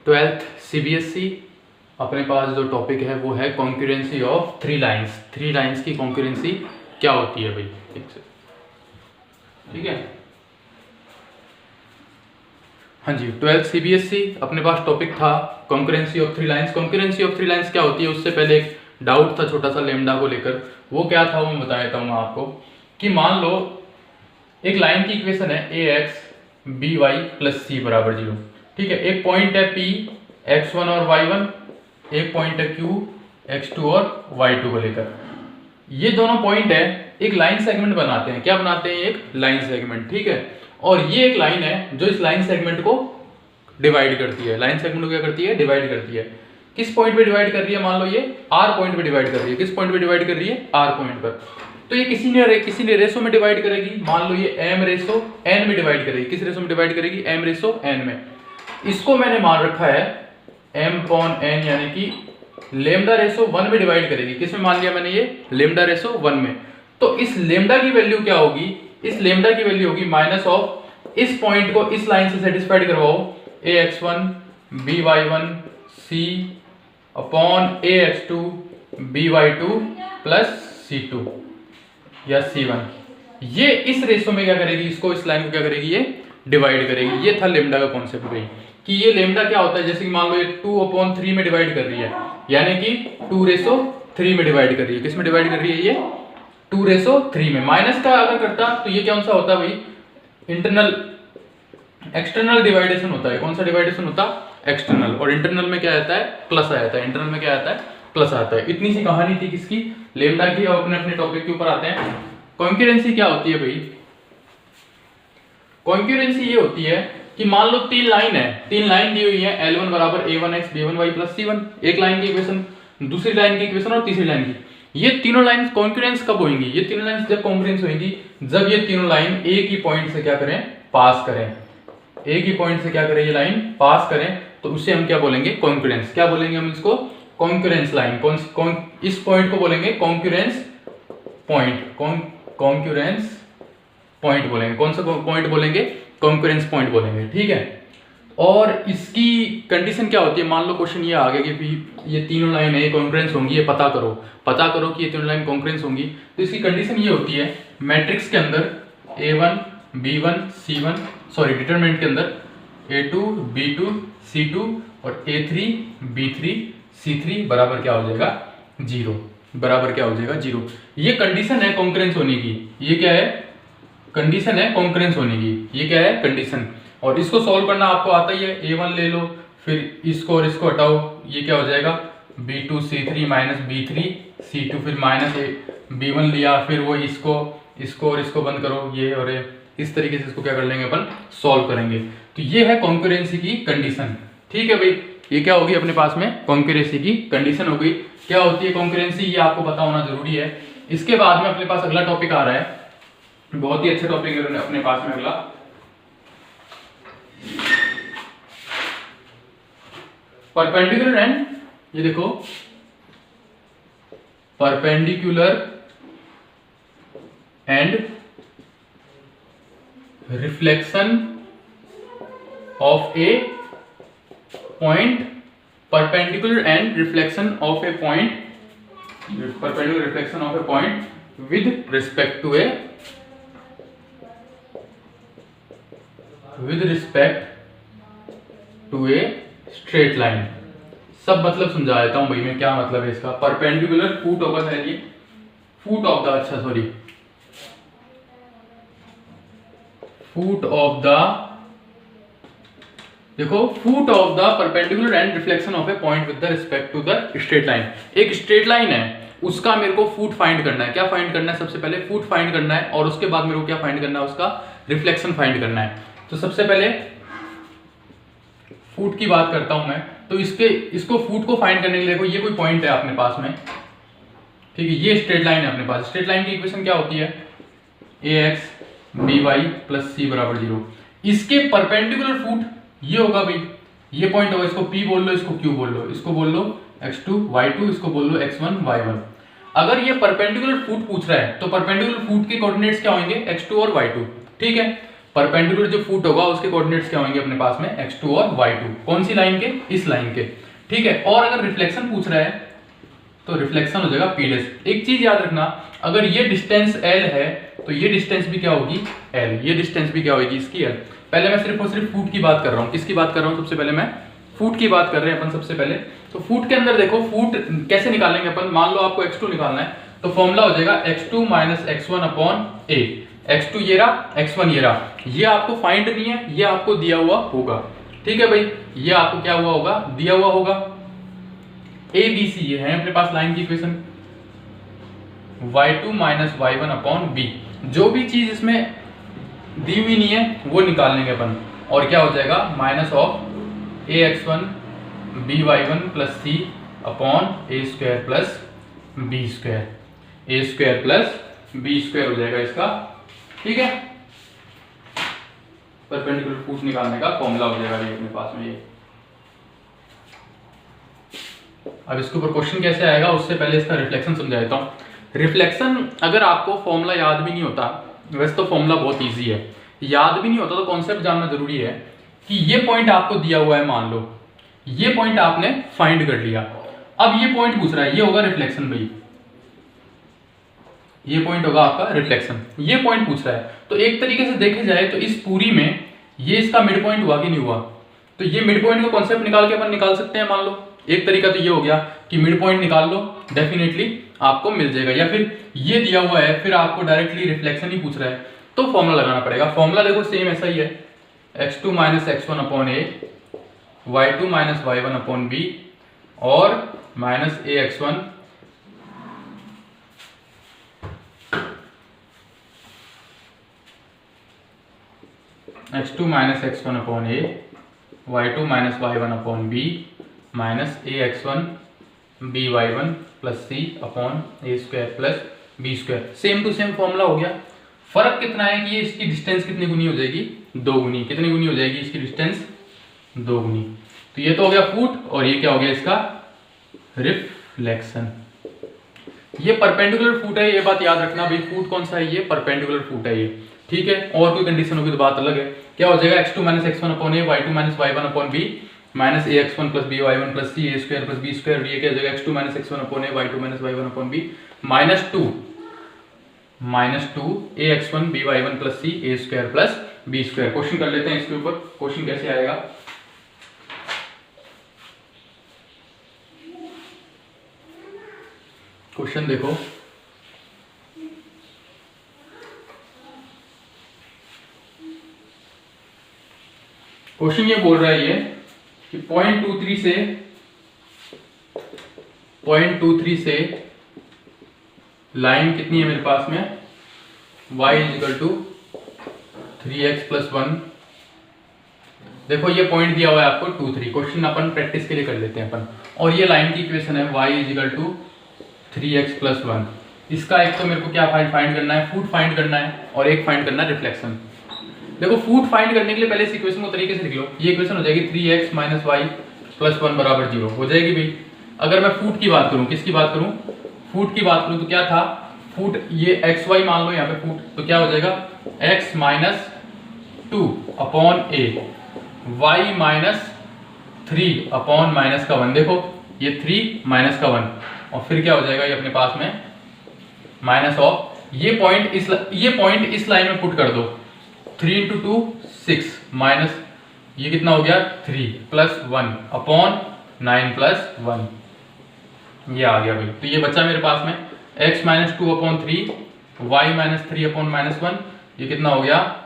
Twelfth CBSE अपने पास जो topic है वो है concurrency of three lines. Three lines की कॉन्करेंसी क्या होती है भाई, ठीक है। हाँ जी, ट्वेल्थ सीबीएसई अपने पास टॉपिक था concurrency of three lines. Concurrency of three lines क्या होती है, उससे पहले एक डाउट था छोटा सा लेमडा को लेकर। वो क्या था वो मैं बता देता हूँ मैं आपको कि मान लो एक लाइन की इक्वेशन है ए एक्स बी वाई प्लस सी बराबर 0, ठीक है। एक पॉइंट है P x1 और y1, एक पॉइंट है Q x2 और y2 को लेकर। ये दोनों पॉइंट है एक लाइन सेगमेंट बनाते हैं। क्या बनाते हैं? एक लाइन सेगमेंट, ठीक है। और ये एक लाइन है जो इस लाइन सेगमेंट को डिवाइड करती है। लाइन सेगमेंट को क्या करती है? डिवाइड करती है। किस पॉइंट पे डिवाइड कर रही है? मान लो ये R पॉइंट पे डिवाइड कर रही है। किस पॉइंट पे डिवाइड कर रही है? R पॉइंट पर। तो ये किसी ने रेशो में डिवाइड करेगी। मान लो ये m रेशो n में डिवाइड करेगी। किस रेशो में डिवाइड करेगी? m रेशो n में। इसको मैंने मान रखा है m/n, यानी कि लेमडा रेशो 1 में डिवाइड करेगी। किस में मान लिया मैंने? ये लेमडा रेशो 1 में। तो इस लेमडा की वैल्यू क्या होगी? इस लेमडा की वैल्यू होगी माइनस ऑफ इस पॉइंट को इस लाइन से सेटिस्फाइड करवाओ ax1 by1 c upon ax2 by2 plus c2 या c1। ये इस रेशो में क्या करेगी? इसको, इस लाइन को क्या करेगी? ये डिवाइड करेगी। ये था लेमडा का कॉन्सेप्ट भाई, कि ये लेमडा क्या होता है। जैसे कि मान लो ये 2/3 में डिवाइड कर रही है, यानी कि 2/3 में डिवाइड कर रही है। किस में डिवाइड कर रही है? ये 2/3 में। माइनस का अगर करता तो ये कौन सा होता भाई? एक्सटर्नल डिवाइडेशन होता है। कौन सा डिवाइडेशन होता? एक्सटर्नल। और इंटरनल में क्या आता है? प्लस आ जाता है। इंटरनल में क्या आता है? प्लस आता है। इतनी सी कहानी थी किसकी? लेमडा की। और अपने अपने टॉपिक के ऊपर आते हैं। कॉन्करेंसी क्या होती है भाई? कॉन्करेंसी ये होती है कि मान लो तीन लाइन है, तीन लाइन दी हुई है L1 बराबर a1x b1y प्लस c1। एक लाइन की इक्वेशन, दूसरी लाइन की इक्वेशन और तीसरी लाइन की। ये तीनों लाइन कॉन्करेंस कब होंगी? ये तीनों लाइन जब कॉन्करेंस होंगी जब ये तीनों लाइन एक ही पॉइंट से क्या करें? पास करें। एक ही पॉइंट से क्या करें? ये लाइन पास करें, तो उसे हम क्या बोलेंगे? कॉन्करेंस। क्या बोलेंगे हम इसको? Concurrence line. इस पॉइंट को बोलेंगे कॉन्करेंस पॉइंट। कॉन्करेंस पॉइंट बोलेंगे। कौन सा पॉइंट बोलेंगे? कॉन्करेंस पॉइंट बोलेंगे, ठीक है। और इसकी कंडीशन क्या होती है? मान लो क्वेश्चन ये आ गया कि ये तीनों लाइन है, ये कॉन्करेंस होंगी, ये पता करो कि ये तीनों लाइन कॉन्करेंस होंगी। तो इसकी कंडीशन ये होती है, मैट्रिक्स के अंदर a1 b1 c1, sorry determinant के अंदर a2 b2 c2 और a3 b3 c3 बराबर क्या हो जाएगा? 0। बराबर क्या हो जाएगा? 0। ये कंडीशन है कॉन्करेंस होने की। ये क्या है? कंडीशन है कॉन्करेंस होने की। ये क्या है? कंडीशन। और इसको सॉल्व करना आपको आता ही है। a1 ले लो, फिर इसको और इसको हटाओ, ये क्या हो जाएगा? b2 c3 minus b3 c2, फिर माइनस b1 लिया, फिर वो इसको और इसको बंद करो, ये और ये। इस तरीके से इसको क्या कर लेंगे? अपन सॉल्व करेंगे। तो ये है कॉन्करेंसी की कंडीशन, ठीक है भाई। ये क्या होगी अपने पास में? कॉन्करेंसी की कंडीशन हो गई। क्या होती है कॉन्करेंसी? ये आपको पता होना जरूरी है। इसके बाद में अपने पास अगला टॉपिक आ रहा है, बहुत ही अच्छा टॉपिक है अपने पास में अगला, परपेंडिकुलर एंड, ये देखो, perpendicular and reflection of a point. Perpendicular and reflection of a point, perpendicular reflection of a point with respect to a straight line. सब मतलब समझा देता हूं भाई मैं, क्या मतलब है इसका। परपेंडिकुलर फुट होगा शायद, ये फुट ऑफ द, अच्छा सॉरी, फुट ऑफ द, देखो, foot of the perpendicular and reflection of a point with the respect to the straight line. एक स्ट्रेट लाइन है, उसका मेरे को फुट फाइंड करना है। क्या फाइंड करना है? सबसे पहले फुट फाइंड करना है, और उसके बाद मेरे को क्या फाइंड करना है? उसका रिफ्लेक्शन फाइंड करना है। तो सबसे पहले फुट की बात करता हूं मैं। तो इसको फुट को फाइंड करने के लिए, देखो ये कोई पॉइंट है अपने पास में, ठीक है। ये स्ट्रेट लाइन है अपने पास। स्ट्रेट लाइन की इक्वेशन क्या होती है? ax by प्लस c बराबर 0। इसके परपेंडिकुलर फुट ये होगा भाई, ये पॉइंट होगा। इसको p बोल लो, इसको q बोल लो, इसको बोल लो x2 y2, इसको बोल लो x1 y1। अगर ये परपेंडिकुलर फुट पूछ रहा है तो परपेंडिकुलर फुट के कोऑर्डिनेट्स क्या होंगे? x2 और y2, ठीक है। परपेंडिकुलर जो फुट होगा उसके कोऑर्डिनेट्स क्या होंगे अपने पास में x2 और y2। कौन सी लाइन के? इस लाइन के, ठीक है। और अगर रिफ्लेक्शन पूछ रहा है तो रिफ्लेक्शन हो जाएगा p डैश। एक चीज याद रखना, अगर ये डिस्टेंस l है तो ये डिस्टेंस भी क्या होगी l, ये डिस्टेंस भी क्या होगी इसकी l। पहले मैं सिर्फ और सिर्फ फुट की बात कर रहा हूँ। किसकी बात कर रहा हूँ? सबसे पहले मैं फुट की बात कर रहे हैं अपन सबसे पहले। तो फुट के अंदर देखो, फुट कैसे निकालेंगे अपन। मान लो आपको x2 निकालना है तो फॉर्मूला हो जाएगा x2 minus x1 upon a। x2 ये रहा, x1 ये रहा। ये आपको फाइंड नहीं है, ये आपको दिया हुआ होगा, ठीक है भाई। ये आपको क्या हुआ होगा? दिया हुआ होगा। a b c ये है अपने पास लाइन की equation. y2 minus y1 upon b, जो भी चीज इसमें दी हुई नहीं है वो निकाल लेंगे अपन। और क्या हो जाएगा? Minus of ax1 by1 plus c upon a square plus b square, a square plus b square हो जाएगा इसका, ठीक है। परपेंडिकुलर फुट निकालने का फॉर्मूला हो जाएगा ये अपने पास में ये। अब इसके ऊपर क्वेश्चन कैसे आएगा उससे पहले इसका रिफ्लेक्शन समझा देता हूँ। रिफ्लेक्शन अगर आपको फॉर्मूला याद भी नहीं होता, वैसे तो फॉर्मूला बहुत इजी है, याद भी नहीं होता तो कॉन्सेप्ट जानना जरूरी है कि ये पॉइंट आपको दिया हुआ है, मान लो ये पॉइंट आपने फाइंड कर लिया। अब ये पॉइंट पूछ रहा है, ये होगा रिफ्लेक्शन भाई, ये पॉइंट होगा आपका रिफ्लेक्शन। ये पॉइंट पूछ रहा है तो एक तरीके से देखे जाए तो इस पूरी में ये इसका मिड पॉइंट हुआ कि नहीं हुआ, तो ये मिड पॉइंट का कॉन्सेप्ट निकाल के अपन निकाल सकते हैं। मान लो एक तरीका तो ये हो गया कि मिड पॉइंट निकाल लो, डेफिनेटली आपको मिल जाएगा। या फिर ये दिया हुआ है, फिर आपको डायरेक्टली रिफ्लेक्शन ही पूछ रहा है तो फॉर्मूला लगाना पड़ेगा। फॉर्मूला देखो सेम ऐसा ही है, x2 minus x1 upon a, y2 minus y1 upon b और minus ax1 x2 minus x1 upon a, y2 minus y1 upon b minus ax1 by1 plus c upon a square plus b square. Same to same formula हो गया। फर्क कितना है कि ये इसकी distance कितनी गुनी हो जाएगी? 2 गुनी। कितनी गुनी हो जाएगी इसकी डिस्टेंस? 2 गुनी। तो ये तो हो गया फुट और ये क्या हो गया इसका? रिफ्लेक्शन। ये परपेंडिकुलर फुट है, ये बात याद रखना भाई। फुट कौन सा है? ये परपेंडिकुलर फुट है ये, ठीक है। और कोई कंडीशन होगी तो बात अलग है। क्या हो जाएगा? x2 minus x1 upon a, y2 minus y1 upon b minus ax1 plus by1 plus c a square plus b square. ये क्या हो जाएगा? x2 minus x1 upon a, y2 minus y1 upon b minus 2 ax1 by1 plus c a square plus b square. Question कर लेते हैं इसके ऊपर, question कैसे आएगा। क्वेश्चन देखो, क्वेश्चन ये बोल रहा है ये कि 0.23 से लाइन कितनी है मेरे पास में? y is equal to 3x plus 1। देखो ये पॉइंट दिया हुआ है आपको 2, 3। क्वेश्चन अपन प्रैक्टिस के लिए कर लेते हैं अपन। और ये लाइन की इक्वेशन है y is equal to 3x plus 1। इसका एक तो मेरे को क्या फाइंड करना है? फुट फाइंड करना है और एक फाइंड करना है रिफ्लेक्शन। देखो फुट फाइंड करने के लिए पहले इस इक्वेशन को तरीके से लिख लो। ये इक्वेशन हो जाएगी 3x माइनस y प्लस 1 बराबर 0 हो जाएगी भाई। अगर मैं फुट की बात करूं, किसकी बात करूं? फुट की बात करूं तो क्या था? फुट ये xy मान लो यहाँ पे फुट, तो क्या हो जाएगा? x minus 2 upon a, y minus 3 upon minus का 1। देखो ये 3 माइनस का 1 और फिर क्या हो जाएगा ये अपने पास में माइनस ऑफ ये पॉइंट इस लाइन में पुट कर दो। 3 इंटू 2 6 माइनस ये कितना हो गया? 3 प्लस 1 अपॉन 9 प्लस 1, ये आ गया भाई। तो ये बच्चा मेरे पास में x minus 2 upon 3, y minus 3 upon minus 1, ये कितना हो गया?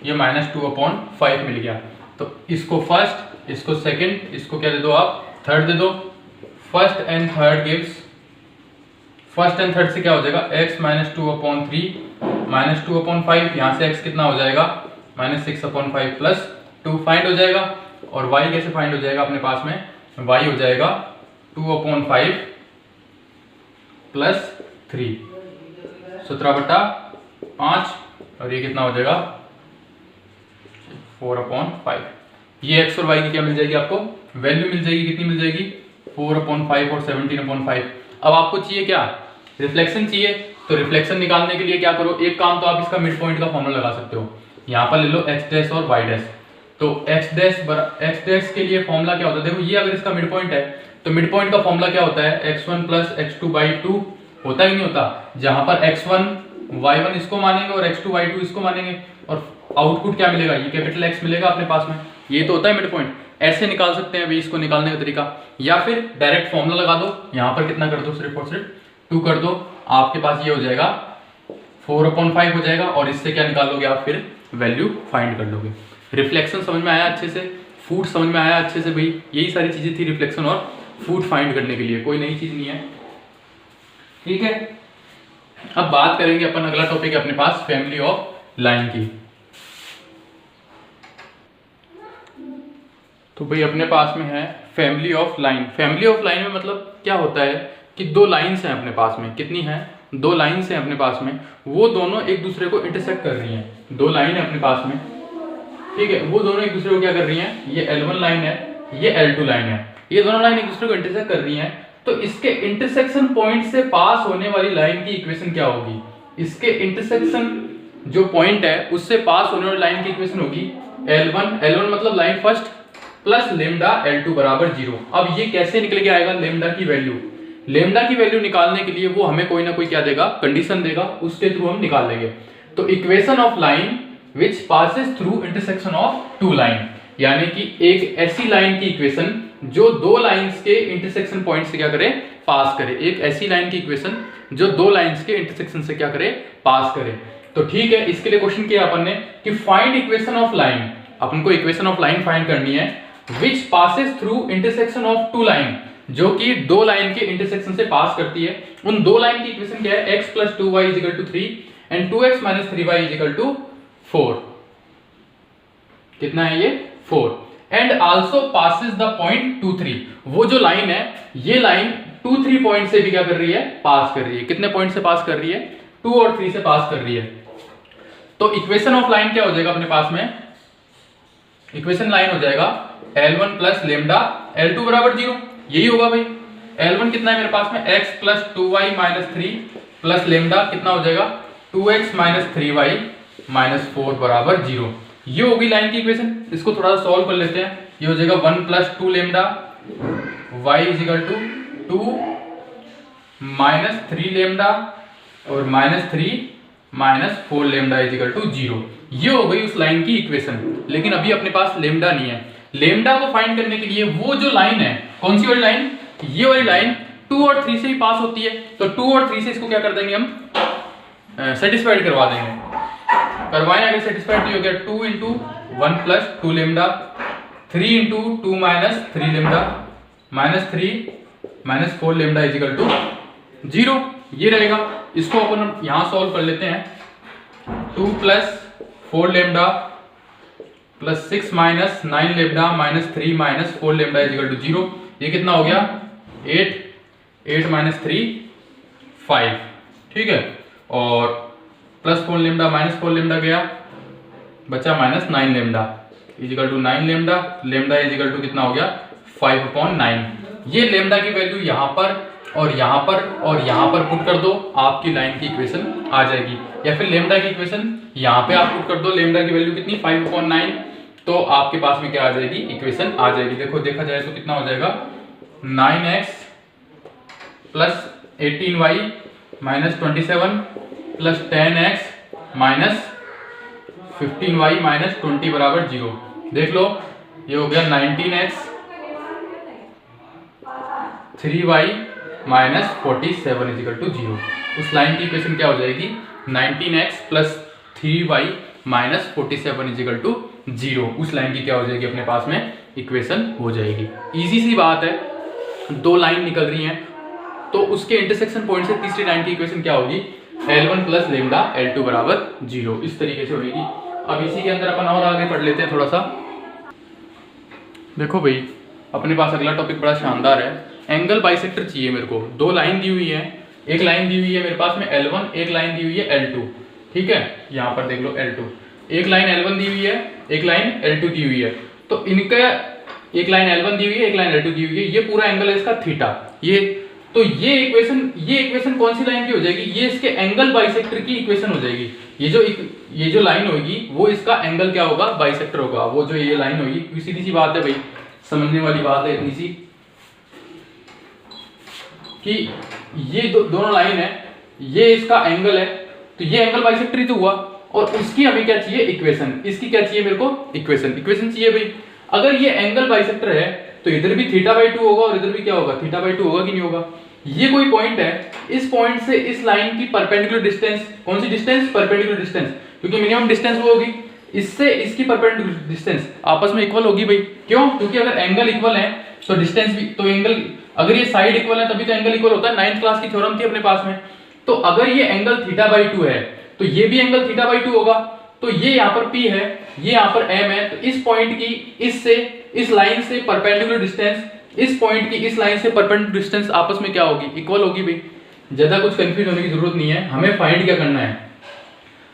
ये माइनस 2 अपॉन 5 मिल गया। तो इसको फर्स्ट, इसको सेकंड, इसको क्या दे दो आप? थर्ड दे दो। First and third gives, first and third से क्या हो जाएगा? x minus 2 upon 3 minus 2 upon 5, यहाँ से x कितना हो जाएगा? माइनस 6 अपॉन 5 प्लस 2 फाइंड हो जाएगा। और y कैसे फाइंड हो जाएगा अपने पास में? y हो जाएगा 2 अपॉन 5 प्लस 3, 17/5 और ये कितना हो जाएगा? 4 अपॉन 5। ये x और y की क्या मिल जाएगी आपको? वैल्यू मिल जाएगी। कितनी मिल जाएगी? 4/5 और 17/5। अब आपको चाहिए क्या, रिफ्लेक्शन चाहिए। तो रिफ्लेक्शन निकालने के लिए क्या करो, एक काम तो आप इसका मिड पॉइंट का फॉर्मूला लगा सकते हो। यहाँ पर ले लो x डैश और y डैश। तो x डैश के लिए फॉर्मूला क्या होता है, देखो ये अगर इसका मिड पॉइंट है तो मिड पॉइंट का फॉर्मूला क्या होता है, x1 + x2/2 होता ही नहीं होता, जहां पर x1 y1 इसको मानेंगे और x2 y2 इसको मानेंगे, और आउटपुट क्या मिलेगा, ये कैपिटल X मिलेगा अपने पास में। ये तो होता है मिड पॉइंट। ऐसे निकाल सकते हैं अभी इसको निकालने का तरीका, या फिर डायरेक्ट फॉर्मूला लगा दो, यहाँ पर कितना कर दो, सिर्फ और सिर्फ 2 कर दो, आपके पास ये हो जाएगा 4/5 हो जाएगा, और इससे क्या निकाल लोगे आप, फिर वैल्यू फाइंड कर लोगे। रिफ्लेक्शन समझ में आया अच्छे से, फूड समझ में आया अच्छे से भाई, यही सारी चीजें थी रिफ्लेक्शन और फूड फाइंड करने के लिए, कोई नई चीज नहीं है। ठीक है, अब बात करेंगे अपन, अगला टॉपिक है अपने पास फैमिली ऑफ लाइन की। तो भाई अपने पास में है family of line. Family of line में मतलब क्या होता है कि दो लाइंस हैं अपने पास में, कितनी हैं, दो लाइंस हैं अपने पास में, वो दोनों एक दूसरे को इंटरसेक्ट कर रही हैं। दो लाइन है अपने पास में, ठीक है, वो दोनों एक दूसरे को क्या कर रही हैं, ये L1 लाइन है, ये L2 लाइन है, ये दोनों लाइन एक दूसरे को इंटरसेक्ट कर रही हैं। तो इसके इंटरसेक्शन पॉइंट से पास होने वाली लाइन की इक्वेशन क्या होगी, इसके इंटरसेक्शन जो पॉइंट है उससे पास होने वाली लाइन की इक्वेशन होगी L1 मतलब line first plus lambda L2 बराबर 0। अब ये कैसे निकल के आएगा, लेमडा की वैल्यू निकालने के लिए वो हमें कोई ना कोई क्या देगा, कंडीशन देगा, उसके थ्रू हम निकाल लेंगे। तो equation of line which passes through intersection of two line, यानी कि एक ऐसी लाइन की इक्वेशन जो दो लाइंस के इंटरसेक्शन पॉइंट से क्या करे, पास करे। एक ऐसी लाइन की इक्वेशन जो दो लाइंस के इंटरसेक्शन से क्या करे, पास करे। तो ठीक है, इसके लिए क्वेश्चन किया अपन ने कि फाइंड इक्वेशन ऑफ लाइन, अपन को इक्वेशन ऑफ लाइन फाइंड करनी है which passes through intersection of two line, जो कि दो लाइन के इंटरसेक्शन से पास करती है। उन दो लाइन की इक्वेशन क्या है, x + 2y = 3 and 2x - 3y = 4। कितना है ये, 4। And also passes the point 2, 3। वो जो लाइन है, ये लाइन 2, 3 पॉइंट से भी क्या कर रही है, पास कर रही है। कितने पॉइंट से पास कर रही है, 2 और 3 से पास कर रही है। तो इक्वेशन ऑफ लाइन क्या हो जाएगा अपने पास में, इक्वेशन लाइन हो जाएगा L1 + लेमडा L2 बराबर 0। यही होगा भाई। L1 कितना है मेरे पास में, x + 2y - 3 प्लस लेमडा कितना हो जाएगा, 2x - 3y - 4 बराबर 0। ये होगी लाइन की इक्वेशन। इसको थोड़ा सा सॉल्व कर लेते हैं। ये हो जाएगा 1 + 2 लेमडा y = 2 - 3 लेमडा और -3 - 4 लेमडा = 0। ये हो गई उस लाइन की इक्वेशन। लेकिन अभी अपने पास लेमडा नहीं है। लेमडा को फाइंड करने के लिए वो जो लाइन है, कौन सी वाली लाइन, ये वाली लाइन 2 और 3 से ही पास होती है। तो 2 और 3 से इसको क्या कर देंगे हम, सेटिस्फाइड करवा देंगे। करवाएं अगर सेटिस्फाइड तो हो गया 2 × 1 + 2 लेमडा, 3 × 2 - 3 लेमडा, -3 - 4 लेमडा = 0। ये रहेगा। इसको अपन यहां सॉल्व कर लेते हैं। 2 + 4 लेमडा प्लस 6 - 9 लेमडा -3 - 4 लेमडा = 0। ये कितना हो गया, 8 - 3 5। ठीक है, और +4 लेमडा -4 लेमडा गया, बचा -9 लेमडा = 9 लेमडा। लेमडा = कितना हो गया, 5/9। ये लेमडा की वैल्यू यहाँ पर और यहाँ पर और यहाँ पर पुट कर दो, आपकी लाइन की इक्वेशन आ जाएगी। या फिर लेमडा की इक्वेशन यहाँ पे आप पुट कर दो, लेमडा की वैल्यू कितनी, 5/9, तो आपके पास में क्या आ जाएगी, इक्वेशन आ जाएगी। देखो देखा जाए तो कितना हो जाएगा, 9x + 18y - 27 + 10x - 15y - 20 बराबर 0। देख लो, ये हो गया 19x 3y - 47 = 0। उस लाइन की इक्वेशन क्या हो जाएगी, 19x + 3y - 47 = 0। उस लाइन की क्या हो जाएगी, अपने पास में इक्वेशन हो जाएगी। इजी सी बात है, दो लाइन निकल रही हैं तो उसके इंटरसेक्शन पॉइंट से तीसरी लाइन की इक्वेशन क्या होगी, L1 + लेमडा L2 बराबर 0। इस तरीके से होगी। अब इसी के अंदर अपन और आगे पढ़ लेते हैं थोड़ा सा। देखो भाई, अपने पास अगला टॉपिक बड़ा शानदार है। एंगल बाइसेक्टर चाहिए मेरे को। दो लाइन दी हुई है, एक लाइन दी हुई है मेरे पास में L1, एक लाइन दी हुई है L2। ठीक है, यहाँ पर देख लो L2, एक लाइन L1 दी हुई है, एक लाइन L2 दी हुई है। तो इनका एक लाइन L1 दी हुई है, एक लाइन L2 दी हुई है, ये पूरा एंगल है इसका थीटा। ये तो ये इक्वेशन कौन सी लाइन की हो जाएगी, ये इसके एंगल बाइसेक्टर की इक्वेशन हो जाएगी। ये जो लाइन होगी वो इसका एंगल क्या होगा, बाइसेक्टर होगा। वो जो ये लाइन होगी, सीधी सी बात है भाई, समझने वाली बात है इतनी सी कि ये दोनों लाइन है, ये इसका एंगल है, तो ये एंगल बाइसेक्टर ही तो हुआ। और उसकी हमें क्या चाहिए, इक्वेशन। इसकी क्या चाहिए मेरे को, इक्वेशन चाहिए भाई। अगर ये एंगल बाइसेक्टर है तो इधर भी θ/2 होगा और इधर भी क्या होगा, θ/2 होगा कि नहीं होगा। ये कोई पॉइंट है, इस पॉइंट से इस लाइन की परपेंडिकुलर डिस्टेंस, कौन सी डिस्टेंस, परपेंडिकुलर डिस्टेंस, क्योंकि मिनिमम डिस्टेंस वो होगी, इससे इसकी परपेंडिकुलर डिस्टेंस आपस में इक्वल होगी भाई। क्यों, क्योंकि अगर एंगल इक्वल है तो डिस्टेंस भी, तो एंगल, अगर ये साइड इक्वल है तभी तो एंगल इक्वल होता है। 9th क्लास की थ्योरम थी अपने पास में। तो अगर ये एंगल θ/2 है तो ये भी एंगल θ/2 होगा। तो ये यहाँ पर P है, ये यहाँ पर M है, तो इस पॉइंट की इससे इस लाइन से परपेंडिकुलर डिस्टेंस, इस पॉइंट की इस लाइन से परपेंडिकुलर डिस्टेंस आपस में क्या होगी, इक्वल होगी भाई। ज्यादा कुछ कंफ्यूज होने की जरूरत नहीं है। हमें फाइंड क्या करना है,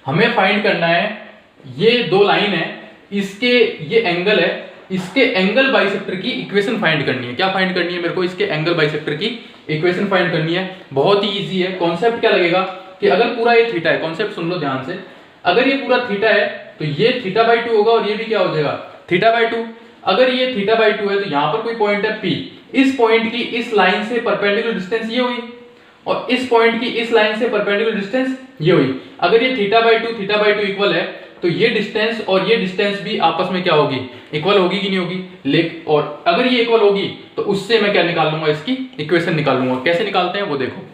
हमें फाइंड करना है ये दो लाइन है, इसके ये एंगल है, इसके एंगल बाइसेक्टर की इक्वेशन फाइंड करनी है। क्या फाइंड करनी है मेरे को, इसके एंगल बाइसेक्टर की इक्वेशन फाइंड करनी है। बहुत ही इजी है। कॉन्सेप्ट क्या लगेगा कि अगर पूरा ये थीटा है, कॉन्सेप्ट सुन लो ध्यान से, अगर ये पूरा थीटा है तो ये θ/2 होगा और ये भी क्या हो जाएगा, θ/2। अगर ये θ/2 है तो यहाँ पर कोई पॉइंट है P, इस पॉइंट की इस लाइन से परपेंडिकुलर डिस्टेंस ये हुई और इस पॉइंट की इस लाइन से परपेंडिकुलर डिस्टेंस ये हुई। अगर ये θ/2 इक्वल है तो ये डिस्टेंस और ये डिस्टेंस भी आपस में क्या होगी, इक्वल होगी कि नहीं होगी। और अगर ये इक्वल होगी तो उससे मैं क्या निकाल लूंगा, इसकी इक्वेशन निकाल लूंगा। कैसे निकालते हैं वो देखो।